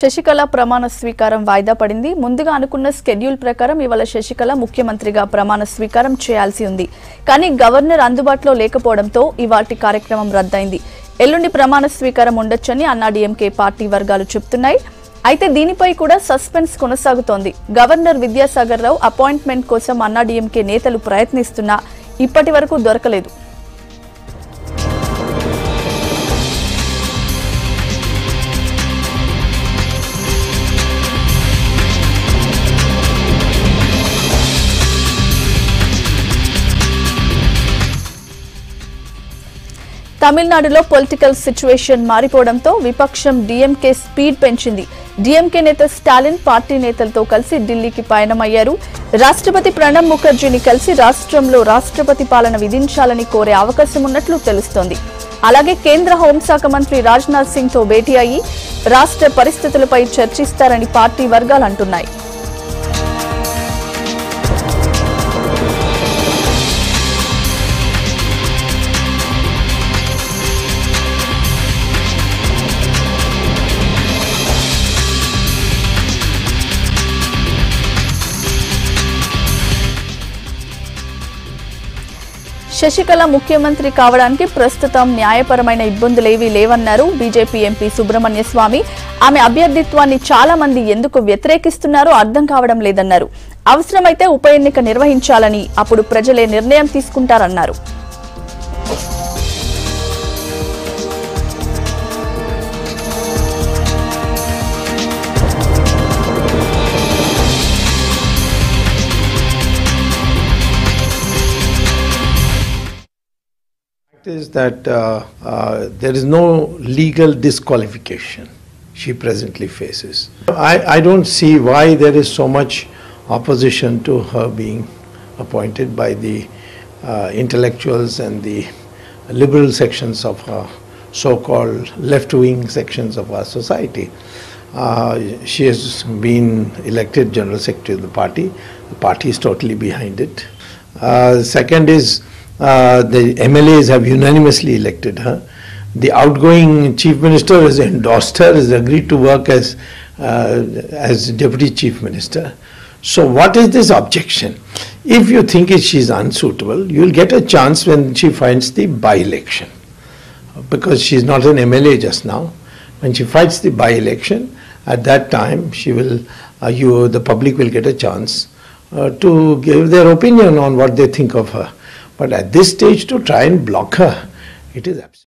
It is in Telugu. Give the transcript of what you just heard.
శశికళ ప్రమాణ స్వీకారం వాయిదా పడింది. ముందుగా అనుకున్న షెడ్యూల్ ప్రకారం ఇవాళ శశికళ ముఖ్యమంత్రిగా ప్రమాణ స్వీకారం చేయాల్సి ఉంది. కానీ గవర్నర్ అందుబాటులో లేకపోవడంతో ఇవాల్టి కార్యక్రమం రద్దయింది. ఎల్లుండి ప్రమాణ స్వీకారం ఉండొచ్చని అన్నాడీఎంకే పార్టీ వర్గాలు చెబుతున్నాయి. అయితే దీనిపై కూడా సస్పెన్స్ కొనసాగుతోంది. గవర్నర్ విద్యాసాగర్ రావు అపాయింట్మెంట్ కోసం అన్నాడీఎంకే నేతలు ప్రయత్నిస్తున్నా ఇప్పటి వరకు దొరకలేదు. తమిళనాడులో పొలిటికల్ సిచ్యువేషన్ మారిపోవడంతో విపక్షం డీఎంకే స్పీడ్ పెంచింది. డీఎంకే నేత స్టాలిన్ పార్టీ నేతలతో కలిసి ఢిల్లీకి పయనమయ్యారు. రాష్ట్రపతి ప్రణబ్ ముఖర్జీని కలిసి రాష్ట్రంలో రాష్ట్రపతి పాలన విధించాలని కోరే అవకాశం ఉన్నట్లు తెలుస్తోంది. అలాగే కేంద్ర హోంశాఖ మంత్రి రాజ్నాథ్ సింగ్ తో భేటీ అయ్యి రాష్ట్ర పరిస్థితులపై చర్చిస్తారని పార్టీ వర్గాలు అంటున్నాయి. శశికళ ముఖ్యమంత్రి కావడానికి ప్రస్తుతం న్యాయపరమైన ఇబ్బందులేవీ లేవన్నారు బీజేపీ ఎంపీ సుబ్రహ్మణ్య స్వామి. ఆమె అభ్యర్థిత్వాన్ని చాలా మంది ఎందుకు వ్యతిరేకిస్తున్నారో అర్థం కావడం లేదన్నారు. అవసరమైతే ఉప ఎన్నిక నిర్వహించాలని, అప్పుడు ప్రజలే నిర్ణయం తీసుకుంటారన్నారు. Is that there is no legal disqualification she presently faces. I don't see why there is so much opposition to her being appointed by the intellectuals and the liberal sections of her so-called left-wing sections of our society. She has been elected General Secretary of the party is totally behind it. Second is the MLAs have unanimously elected her. The outgoing Chief Minister has endorsed her, has agreed to work as Deputy Chief Minister. So what is this objection? If you think she is unsuitable, you will get a chance when she finds the by-election. Because she is not an MLA just now. When she fights the by-election, at that time she will, the public will get a chance to give their opinion on what they think of her. But at this stage, to try and block her, it is absurd.